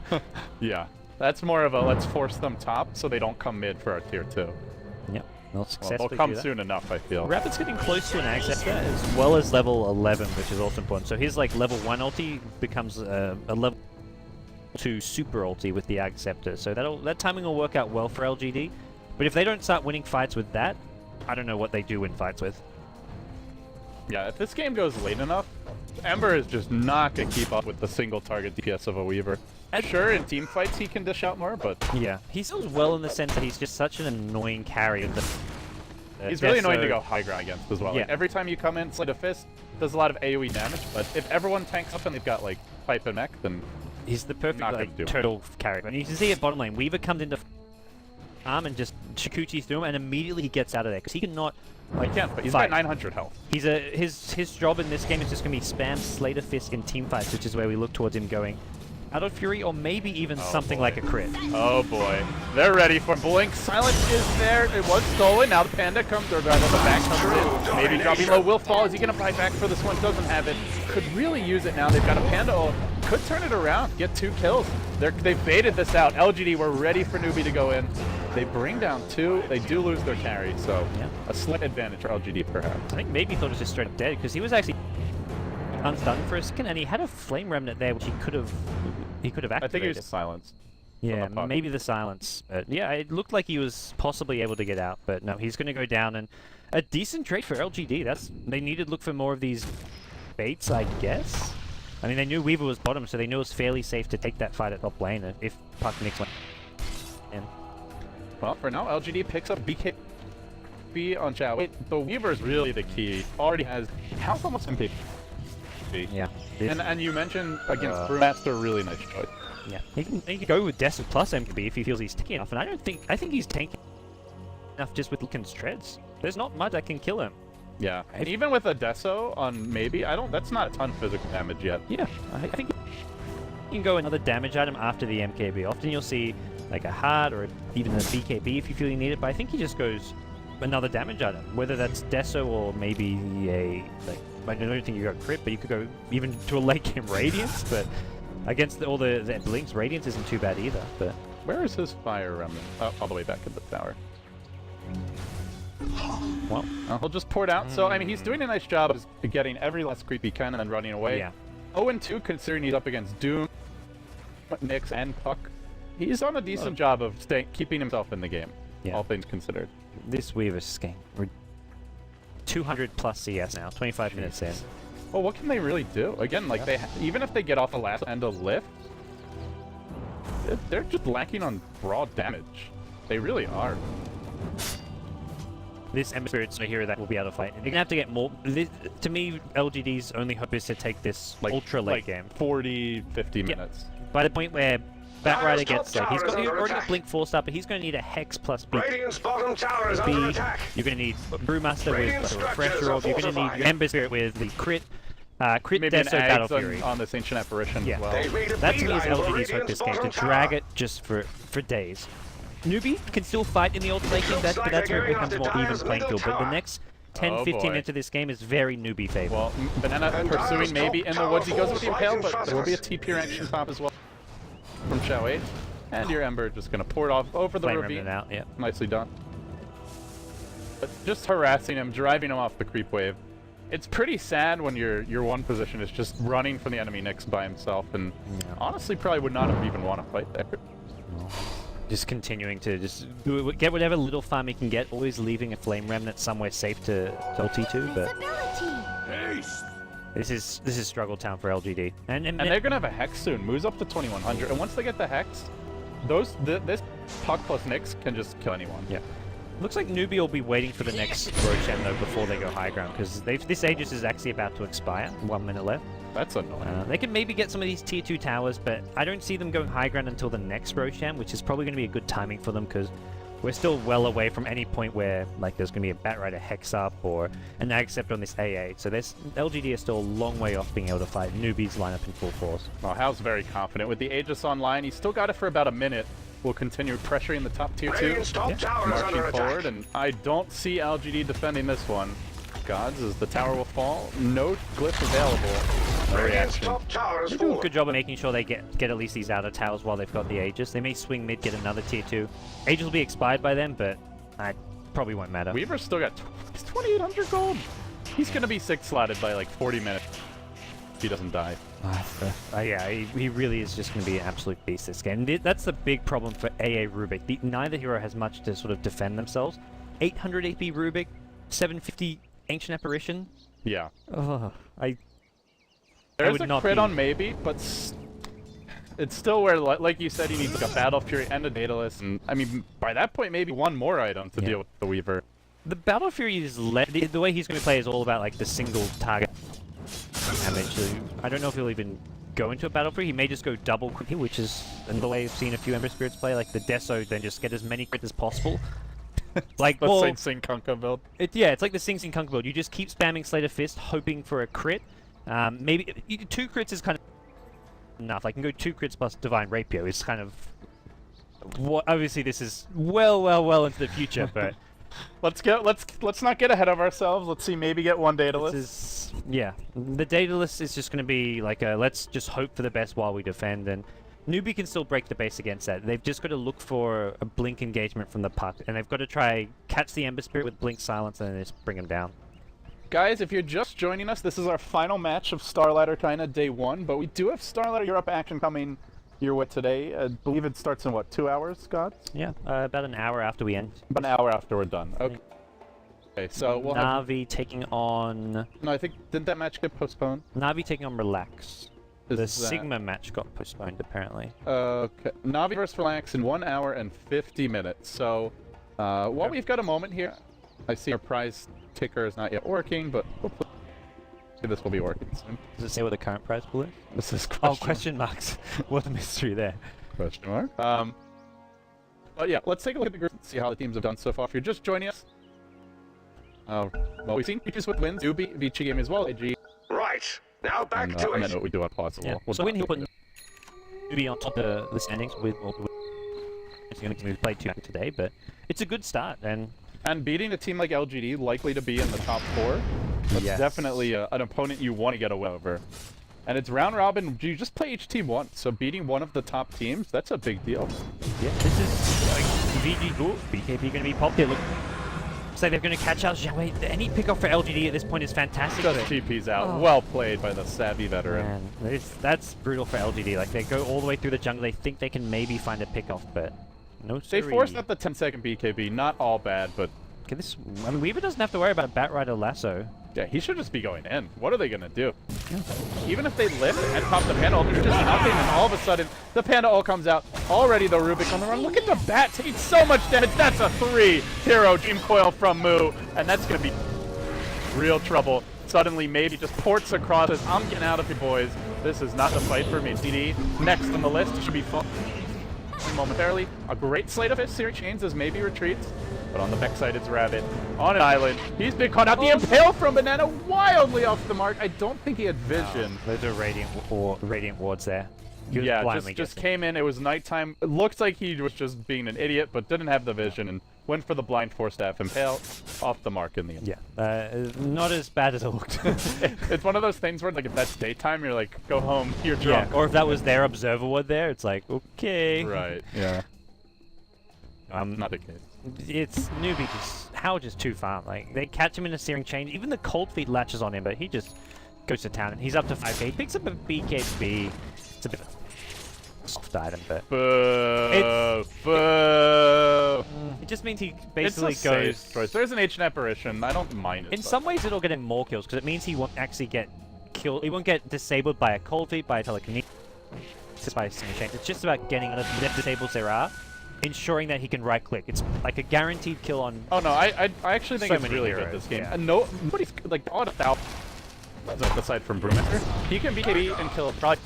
yeah, that's more of a let's force them top so they don't come mid for our tier 2.
Yep. They'll
Well,
successfully
they'll come
do that.
soon enough, I feel.
Rapid's getting close to an Ag Scepter as well as level 11, which is also important. So his like level 1 ulti becomes a level 2 super ulti with the Ag Scepter. So that timing will work out well for LGD. But if they don't start winning fights with that, I don't know what they do win fights with.
Yeah, if this game goes late enough, Ember is just not going to keep up with the single target DPS of a Weaver. Sure, in team fights he can dish out more, but...
Yeah, he sells well in the sense that he's just such an annoying carry.
He's really annoying to go high ground against as well.
Yeah.
Like, every time you come in, Slate of Fist does a lot of AoE damage, but if everyone tanks up and they've got, like, Pipe and Mech, then...
He's the perfect
Not gonna
like,
do it.
turtle carry. And you can see at bottom lane, Weaver comes into arm and just Shikuchi through him, and immediately he gets out of there because he cannot like
He can't, but he's
fight.
got 900 health.
He's his job in this game is just going to be spam Slater Fist in team fights, which is where we look towards him going out of Fury or maybe even something
boy.
like a crit.
Oh boy, they're ready for Blink. Silence is there. It was stolen. Now the Panda comes, or rather the back cover in. Maybe dropping low will fall. Is he going to buy back for this one? Doesn't have it. Could really use it now. They've got a Panda ult. Could turn it around. Get 2 kills. They've baited this out. LGD were ready for Newbee to go in. They bring down 2. They do lose their carry, so
Yeah.
a slight advantage for LGD perhaps.
I think maybe thought it was just straight up dead because he was actually unstunned for a second and he had a flame remnant there which he could have activated.
I think he was silenced.
Yeah,
the puck.
maybe the silence. But yeah, it looked like he was possibly able to get out, but no, he's going to go down. And a decent trade for LGD. They needed to look for more of these baits, I guess. I mean, they knew Weaver was bottom, so they knew it was fairly safe to take that fight at top lane if Puck Nix went in.
Well, for now, LGD picks up BKB on Chao. Wait, the Weaver is really the key. Already has health almost MP.
Yeah.
And you mentioned against Brewmaster, really nice choice.
Yeah. He can go with Desert plus MKB if he feels he's tanky enough, and I think he's tanky enough just with Lincoln's treads. There's not much that can kill him.
Yeah, and even with a Deso on maybe, that's not a ton of physical damage yet.
Yeah, I think you can go another damage item after the MKB. Often you'll see like a heart or even a BKB if you feel you need it, but I think he just goes another damage item, whether that's Deso or maybe a, like, I don't think you got crit, but you could go even to a late game Radiance, but against all the blinks, Radiance isn't too bad either, but...
Where is his fire remnant? Oh, all the way back in the tower.
Well,
he'll just pour it out. So, I mean, he's doing a nice job of getting every last creep he can and then running away.
yeah.
0-2 considering he's up against Doom, Nyx, and Puck. He's done a decent job of keeping himself in the game,
Yeah.
all things considered.
This Weaver's game, we're 200 plus CS now, 25 minutes in.
Well, what can they really do? Again, like, even if they get off the last end of lift, they're just lacking on raw damage. They really are.
This Ember Spirit's no hero that will be able to fight. They're going to have to get more... to me, LGD's only hope is to take this ultra late game.
40, 50 minutes.
By the point where Batrider gets...
top
Like,
tower is
he's
under
already got
attack.
Blink 4-star, but he's going to need a Hex plus B.
Radiant's bottom tower is
B.
under attack.
You're going to need Brewmaster
Radiant
with a
structures
Refresher
are
Orb. You're going to need
fortified.
Ember Spirit with the crit
Maybe an
Deso Battle
Ags
Fury.
on this Ancient Apparition
Yeah.
as well.
They've made a
That to me is
beeline for
LGD's hope
Radiant's
this game, to
bottom
drag
tower.
it just for days. Newbee can still fight in the ultra late game,
Looks
but
like
that's
they're
where it
going
becomes
after
more even
Dyer's
playing
middle
field. But the
tower.
next 10,
Oh,
15
boy.
into this game is very Newbee favorite.
Well, Banana
And
pursuing
Dyer's
maybe
top
in the
tower
woods. He goes with the
falls
Impale,
right in
but
front
there will
of
be a
us.
TP reaction top as well from Shao 8. And your Ember just going to pour it off over the
Flame
ravine.
Remnant out, yeah.
Nicely done. But just harassing him, driving him off the creep wave. It's pretty sad when your one position is just running from the enemy Nyx by himself, and honestly probably would not have even want to fight there.
Just continuing to just get whatever little farm he can get, always leaving a Flame Remnant somewhere safe to ulti to, but this is struggle town for LGD. And
they're gonna have a Hex soon. Moves up to 2100, and once they get the Hex, this Puck plus Nyx can just kill anyone.
yeah. Looks like Newbee will be waiting for the next Roshan though before they go high ground, because this Aegis is actually about to expire. 1 minute left.
That's annoying.
They can maybe get some of these tier 2 towers, but I don't see them going high ground until the next Roshan, which is probably going to be a good timing for them, because we're still well away from any point where like there's going to be a Batrider Hex up or an Accept on this AA. So LGD is still a long way off being able to fight Newbee's lineup in full force.
Well, Hal's very confident with the Aegis online. He's still got it for about a minute. We'll continue pressuring the top tier 2,
Radiant's top tower is
marching
under
forward,
attack.
and I don't see LGD defending this one. Gods as the tower will fall. No glyph available. No
Radiant's
reaction.
top tower has
They do a
fallen.
good job of making sure they get at least these outer towers while they've got the Aegis. They may swing mid, get another tier 2. Aegis will be expired by then, but it probably won't matter.
Weaver's still got 2,800 gold. He's gonna be 6-slotted by like 40 minutes if he doesn't die.
Yeah, he really is just going to be an absolute beast this game. That's the big problem for AA Rubik. Neither hero has much to sort of defend themselves. 800 AP Rubik, 750 Ancient Apparition.
Yeah.
Oh,
There's
would
a
not
crit
be-
on maybe, but it's still where, like you said, he needs like a Battle Fury and a Daedalus. And I mean, by that point, maybe one more item to deal with the Weaver.
The Battle Fury is the way he's going to play is all about like the single target damage. I don't know if he'll even go into a Battle Fury. He may just go double quickly, which is the way I've seen a few Ember Spirits play, like the Deso, then just get as many crits as possible. Like,
The
well,
Sing Kunkka build.
it's like the Sing Sing Kunkka build. You just keep spamming Slater Fist, hoping for a crit. Maybe 2 crits is kind of enough. I can go 2 crits plus Divine Rapier. Is kind of obviously this is well into the future, but
Let's not get ahead of ourselves. Let's see, maybe get one Daedalus.
this is the Daedalus is just going to be like a let's just hope for the best while we defend, and Newbie can still break the base against that. They've just got to look for a blink engagement from the puck, and they've got to try catch the Ember Spirit with blink silence and then just bring him down.
Guys, if you're just joining us, this is our final match of StarLadder kinda day 1, but we do have StarLadder Europe action coming your way today. I believe it starts in what, 2 hours, Scott?
Yeah, about an hour after we end.
About an hour after we're done. Okay. Okay, so we'll have...
Navi taking on
No, I think, didn't that match get postponed?
Relax.
Is
The
that-
Sigma match got postponed apparently.
Okay, Navi versus Relax in 1 hour and 50 minutes. So, while we've got a moment here, I see our prize ticker is not yet working, but hopefully this will be working soon.
Does it say what the current prize pool is?
This is
Oh, question marks. What a mystery there.
question mark. But yeah, let's take a look at the group and see how the teams have done so far. If you're just joining us, well, we've seen Peaches with wins. Newbie, Vici game as well. AG.
Right. Now back
And,
to
and
it.
then what we do on possible.
Yeah.
We'll
So when
talk
he'll
about
put Newbie on top of the standings with it's going to play 2 today, but it's a good start, and
And beating a team like LGD, likely to be in the top 4, that's
Yes.
definitely an opponent you want to get away over. And it's round robin. You just play each team once, so beating one of the top teams, that's a big deal.
yeah, this is like VG. Ooh, BKB going to be popped here. Look, so they're going to catch out. Wait, any pickoff for LGD at this point is fantastic.
Just
but-
TP's out.
Oh.
Well played by the savvy veteran.
Man, that's brutal for LGD. Like they go all the way through the jungle. They think they can maybe find a pickoff, but no.
They
siree.
forced up the 10-second BKB. Not all bad, but
Okay, this. I mean, Weaver doesn't have to worry about a Bat Rider lasso.
yeah, he should just be going in. What are they going to do? Even if they lift and pop the Panda ult, there's just nothing, and all of a sudden, the Panda ult comes out. Already the Rubik on the run. Look at the Bat taking so much damage. That's a 3-hero Dream Coil from Moo, and that's going to be real trouble. Suddenly, maybe just ports across as I'm getting out of here, boys. This is not the fight for me. CD next on the list should be fun momentarily. A great slate of his series chains as maybe retreats. But on the backside, it's Rabbit. On an island. He's been caught out. The Impale from Banana wildly off the mark. I don't think he had vision.
Those are radiant wards there. He was
Yeah,
blindly
just
guessing.
came in. It was nighttime. It looked like he was just being an idiot, but didn't have the vision and went for the blind force staff. Impale off the mark in the end.
Yeah, not as bad as it looked.
It's one of those things where, like, if that's daytime, you're like, go home, you're
yeah,
drunk.
or if that was their observer ward there, it's like okay.
Right. Yeah.
Um,
Not the case.
It's Newbie just too far. Like they catch him in a searing chain. Even the cold feet latches on him, but he just goes to town. And he's up to 5k. He picks up a BKB. It's a bit of a soft item, but
Boo! Boo!
it just means he
It's
basically
a safe
goes.
choice. There's an ancient apparition. I don't mind it.
In some ways, it'll get him more kills because it means he won't actually get killed. He won't get disabled by a cold feet, by a telekinesis, just by a single chain. It's just about getting enough disables there are, ensuring that he can right click. It's like a guaranteed kill on.
Oh no, I actually think
So
it's
many
really
heroes,
good this game.
yeah.
And nobody's like on a thousand aside from Brewmaster. He can BKB and kill probably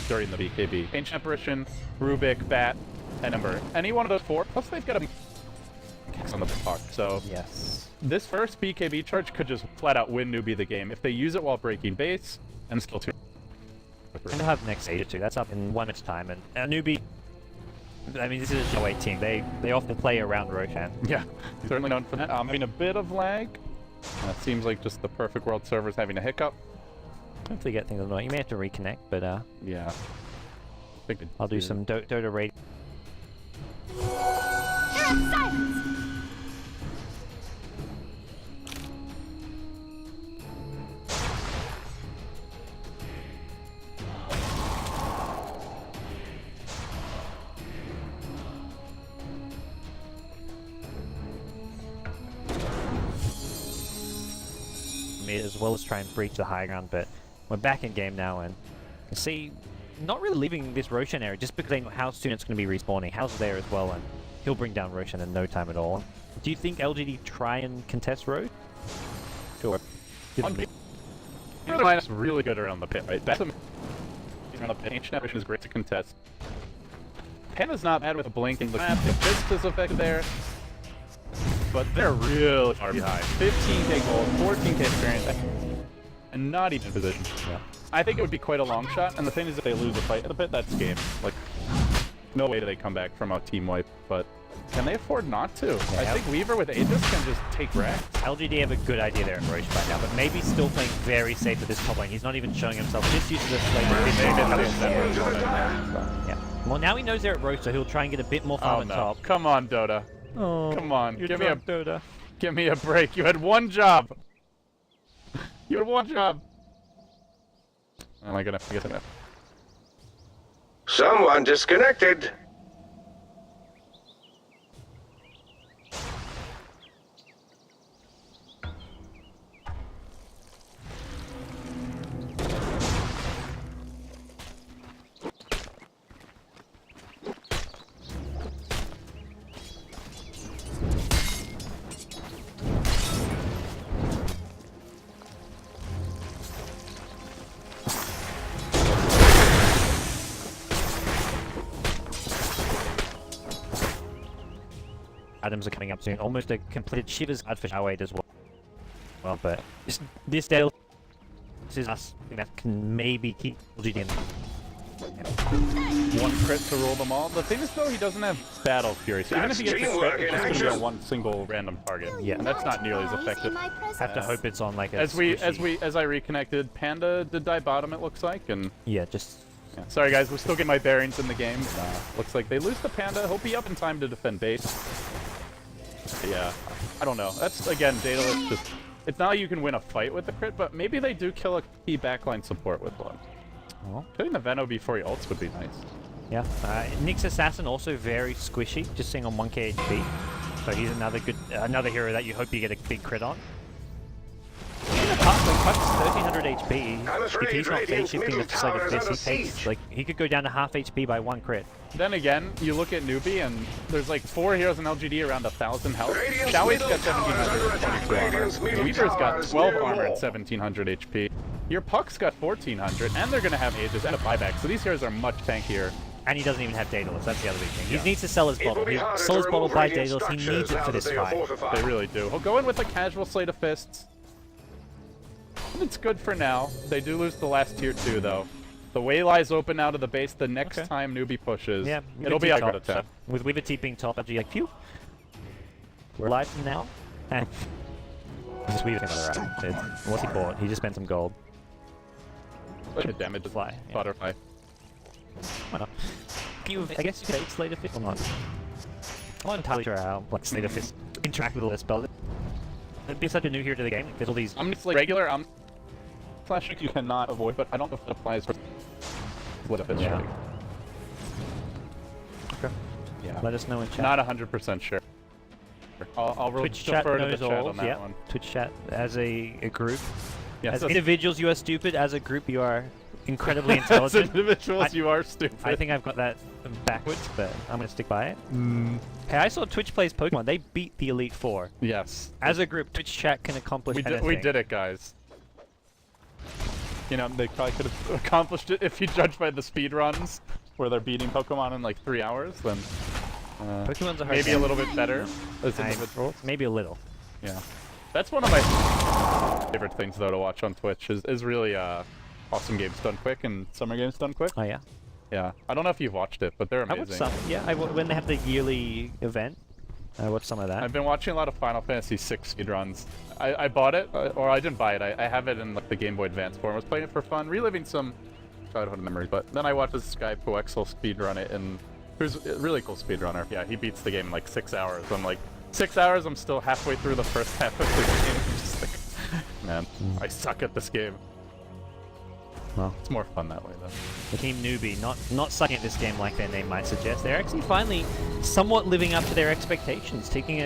during the BKB. Ancient Apparition, Rubik, Bat, and Ember. Any one of those 4. Plus they've got a kicks on the puck. So
Yes.
this first BKB charge could just flat out win Newbie the game if they use it while breaking base and still 2.
And they'll have next stage or 2. That's up in 1 minute's time. And Newbie. I mean, this is a Show 8 team. They often play around Roshan.
Yeah, certainly known for that. I'm having a bit of lag. Seems like just the perfect world server's having a hiccup.
Hopefully get things on. You may have to reconnect, but
Yeah.
I'll do some Dota raid.
Silence!
As well as try and breach the high ground, but we're back in game now and you see not really leaving this Roshan area just because they know how soon it's going to be respawning. Hal's there as well and he'll bring down Roshan in no time at all. Do you think LGD try and contest Road? Sure.
Minus really good around the pit, right? That's around the pit. Ancient Ambition is great to contest. Panda's not bad with a blink in the map. The fist is affected there. But they're really far behind. 15k gold, 14k experience, and not even in position.
Yeah.
I think it would be quite a long shot, and the thing is if they lose a fight at the pit, that's game. Like, no way do they come back from a team wipe, but can they afford not to?
Yeah.
I think Weaver with Aegis can just take wreck.
LGD have a good idea there at Roche right now, but maybe still playing very safe at this top lane. He's not even showing himself. Just uses the slate. Yeah. Well, now he knows they're at Roche, so he'll try and get a bit more farm at top.
Come on, Dota.
Oh,
Come on, give me a
Dota.
Give me a break. You had one job. You had one job. Am I gonna? I guess I'm gonna.
Someone disconnected.
Items are coming up soon. Almost a completed Shiva's guard for Showade as well. But this deal, this is us. I think that can maybe keep LGD in.
One crit to rule them all. The thing is, though, he doesn't have Battle Fury, so even if he gets a crit, it's just gonna be on one single random target.
Yeah.
And that's not nearly as effective.
Have to hope it's on like a
As I reconnected, Panda did die bottom, it looks like, and
yeah, just
yeah. Sorry guys, we're still getting my bearings in the game. Looks like they lose the Panda. He'll be up in time to defend base. Yeah, I don't know. That's again, Daedalus just. It's not like you can win a fight with the crit, but maybe they do kill a key backline support with one.
well,
Killing the Veno before he ults would be nice.
yeah. Nyx Assassin also very squishy, just seeing on 1k HP. So he's another hero that you hope you get a big crit on. Puck's 1300 HP.
I'm afraid
If he's not phase
Radiant's
shifting
middle
the like
tower
a
is
fist,
under
he takes
siege.
like he could go down to half HP by one crit.
Then again, you look at Newbee, and there's like 4 heroes in LGD around 1,000 health.
Radiant's
Shaoi's
middle
got
tower is under attack.
1,722 armor.
Radiant's middle
Weaver's
tower
got
is
12
near the
armor at
wall.
1,700 HP. Your Puck's got 1,400, and they're gonna have Aegis and a buyback, so these heroes are much tankier.
And he doesn't even have Daedalus, that's the other big thing.
Yeah.
He needs to sell his
It will
bottle.
be
He'll
harder
sell
to
his bottle,
remove
buy
Radiant
Daedalus, he
structures
needs it
now
for
that
this
they are
fight.
fortified.
They really do. He'll go in with a casual slate of fists. And it's good for now. They do lose the last tier 2, though. The way lies open out of the base the next
Okay.
time Newbie pushes.
Yeah,
It'll be a good
top,
attack.
so with Weaver TPing top, I'd be like, phew. We're alive from now. And just Weaver another round. What's he bought? He just spent some gold.
Like a damage
Fly, yeah.
butterfly.
Why not? I guess you could take Slater Fist or not. I'm not entirely sure how like Slater Fist interact with all this spell. It'd be such a new hero to the game. Like, there's all these.
I'm just like regular. Flash you cannot avoid, but I don't know if it applies for split up.
Yeah.
Okay. Yeah.
Let us know in chat.
Not 100% sure. I'll
Twitch chat
defer to the
knows
chat
all.
on that
Yeah.
one.
Twitch chat as a group.
Yes,
As individuals, you are stupid. As a group, you are incredibly
as
intelligent.
individuals, you are stupid.
I think I've got that backwards, but I'm gonna stick by it. Hey, I saw Twitch plays Pokemon. They beat the Elite Four.
Yes.
As a group, Twitch chat can accomplish anything.
We did it, guys. You know, they probably could have accomplished it if you judge by the speed runs, where they're beating Pokemon in like 3 hours. Then
Pokemon's a hard
maybe a
game.
little bit better as individuals.
Maybe a little.
Yeah, that's one of my favorite things though to watch on Twitch is really awesome games done quick and summer games done quick.
Oh yeah.
Yeah, I don't know if you've watched it, but they're
I watched
amazing.
some. Yeah, when they have the yearly event. What's some of that?
I've been watching a lot of Final Fantasy VI speedruns. I bought it, or I didn't buy it. I have it in like the Game Boy Advance form. I was playing it for fun, reliving some childhood memories. But then I watched this guy Poexel speedrun it, and who's a really cool speedrunner. Yeah, he beats the game in like 6 hours. I'm like, 6 hours? I'm still halfway through the first half of the game. I'm just like, man, I suck at this game.
Well,
it's more fun that way, though.
Team Newbee, not sucking at this game like their name might suggest. They're actually finally somewhat living up to their expectations. Taking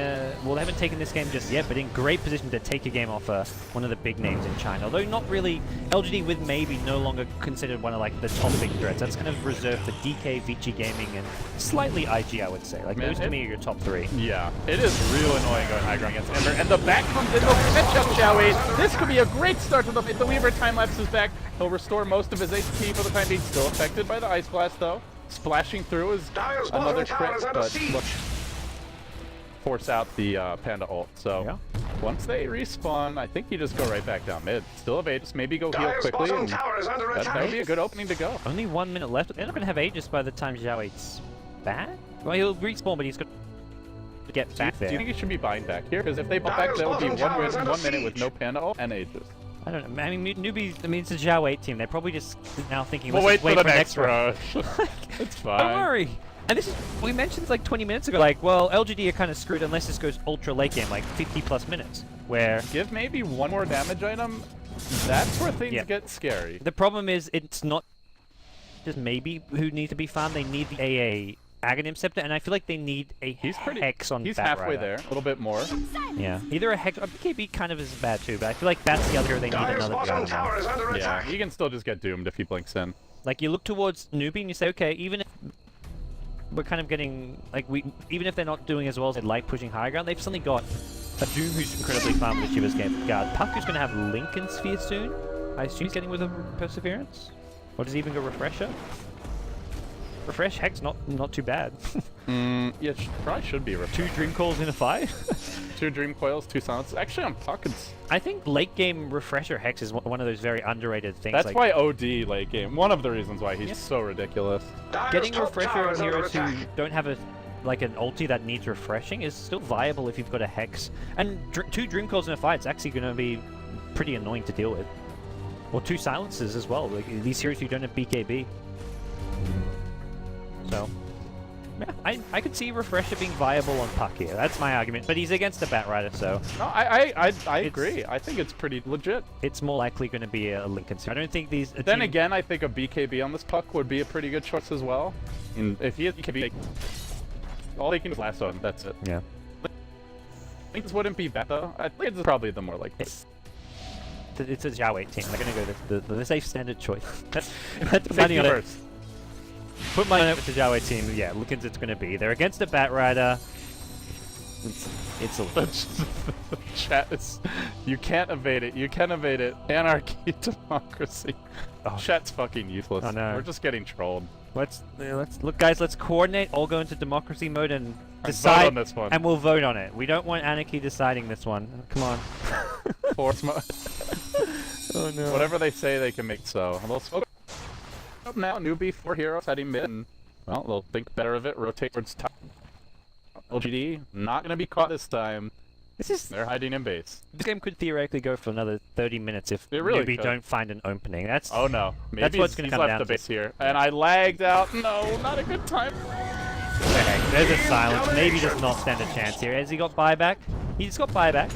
well, they haven't taken this game just yet, but in great position to take a game off one of the big names in China. Although not really, LGD with maybe no longer considered one of like the top big threats. That's kind of reserved for DK, Vici Gaming, and slightly IG, I would say. Like those to me are your top three.
Yeah, it is real annoying going high ground against Ember, and the back comes in. He'll catch up Xiaowei. This could be a great start to the fight. The Weaver time lapse is back. He'll restore most of his HP for the time being. Still affected by the Ice Blast, though. Splashing through is another crit, but look, force out the Panda ult. So
yeah.
Once they respawn, I think you just go right back down mid. Still have Aegis, maybe go heal quickly, and that would be a good opening to go.
Only 1 minute left. They're not going to have Aegis by the time Xiaowei's back. Well, he'll respawn, but he's got to get back there.
Do you think he should be buying back here? Because if they bought back, that would be 1 minute with no Panda ult and Aegis.
I don't know. I mean, Newbie, I mean, it's a Xiaowei team. They're probably just now thinking,
We'll
let's
wait
just
for the next rush. It's fine.
Don't worry. And this is, we mentioned like 20 minutes ago, like, well, LGD are kind of screwed unless this goes ultra late game, like 50 plus minutes, where...
Give maybe one more damage item, that's where things get scary.
The problem is, it's not just maybe who needs to be farmed, they need the AA Aghanim Scepter, and I feel like they need a Hex on
He's
Bat
halfway
Rider.
there, a little bit more.
Yeah, either a Hex, or BKB kind of is bad too, but I feel like that's the other hero they need another guy.
Yeah, he can still just get doomed if he blinks in.
Like, you look towards Newbie and you say, okay, even if we're kind of getting, like, even if they're not doing as well as they'd like pushing high ground, they've suddenly got a Doom who's incredibly farmed with Shiva's game guard. Puck who's going to have Lincoln Sphere soon. I assume he's getting with a Perseverance? Or does he even go Refresher? Refresh Hex, not too bad.
Yeah, probably should be Refresh.
2 Dream Coils in a fight?
2 Dream Coils, 2 Silences. Actually, on Puck, it's...
I think late game Refresher Hex is one of those very underrated things.
That's
like,
why OD late game. One of the reasons why he's so ridiculous.
Getting Refresher on heroes who don't have an ulti that needs refreshing is still viable if you've got a Hex. And 2 Dream Coils in a fight is actually going to be pretty annoying to deal with. Or 2 Silences as well. Like, these heroes who don't have BKB. So, yeah, I could see Refresher being viable on Puck here. That's my argument. But he's against the Bat Rider, so...
No, I agree. I think it's pretty legit.
It's more likely going to be a Lincoln. I don't think these...
Then again, I think a BKB on this Puck would be a pretty good choice as well. And if he has BKB, all they can do is lasso him. That's it.
Yeah.
Lincolns wouldn't be bad, though. I think it's probably the more like...
It's a Xiaowei team. They're going to go the safe standard choice. That's funny on it. Put my note with the Xiaowei team. Yeah, Lincoln's it's going to be. They're against the Bat Rider. It's a
chat is... You can't evade it. You can evade it. Anarchy, democracy. Oh, chat's fucking useless.
Oh, no.
We're just getting trolled.
Let's look, guys. Let's coordinate. All go into democracy mode and decide.
Vote on this one.
And we'll vote on it. We don't want anarchy deciding this one. Come on.
Force mode.
Oh no.
Whatever they say, they can make so. They'll smoke up now. Newbie 4 heroes heading mid, and well, they'll think better of it. Rotate towards top. LGD not gonna be caught this time. They're hiding in base.
This game could theoretically go for another 30 minutes if
really
Newbie don't find an opening. That's
oh no. Maybe
that's what's going to come
left
down
the
to.
base here, and I lagged out. No, not a good time.
Okay, there's a silence. Maybe does not stand a chance here. Has he got buyback? He's got buyback.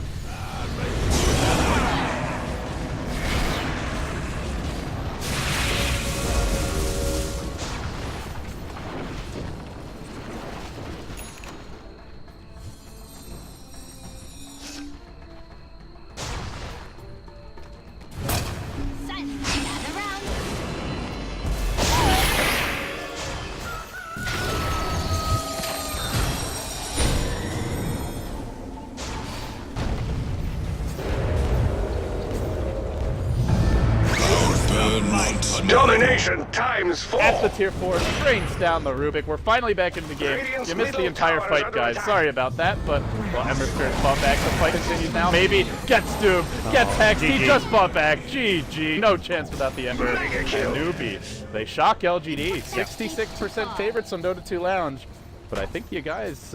Domination times 4.
That's the tier 4. Rains down the Rubik. We're finally back in the game. You missed the entire fight, guys. Sorry about that, but well, Ember Spirit fought back. The fight continues now. Maybe gets doomed, gets hexed. He just fought back. GG. No chance without the Ember. And Newbie. They shock LGD. 66% favorites on Dota 2 Lounge. but I think you guys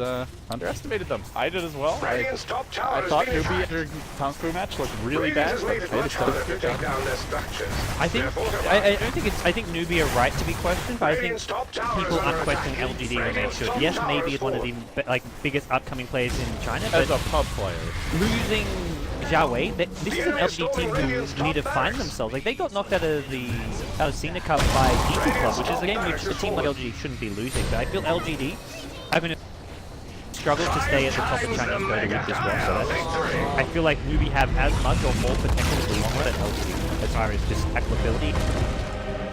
underestimated them. I did as well.
Radiant's top tower
I
has
thought
been
Newbie
attacked.
and her Kung Fu match looked really
Radiant
bad,
has
but
made
they
it much
just done
harder
a
to
good
take
job.
down their structures.
I think
Their fortified-
I don't think it's. I think Newbie are right to be questioned, but I think
Radiant's top tower
people
is under
aren't questioning
attack.
LGD when they
Radiant's
should.
top
Yes,
tower
maybe
is
it's one of the biggest upcoming players in China, but
As a pub player.
losing Zhao Wei, this is an LGD team who need to find themselves. Like they got knocked out of Cena Cup by People Club, which is a game which a team like LGD shouldn't be losing. But I feel LGD are going to struggle to stay at the top of Chinese Go to win this one. So that's, I feel like Newbie have as much or more potential in the long run than LGD as far as just equability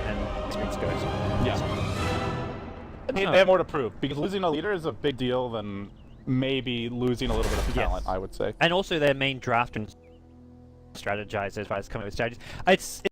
and experience goes.
Yeah. They have more to prove, because losing a leader is a big deal than maybe losing a little bit of talent, I would say.
And also their main draft and strategize as far as coming up with strategies. It's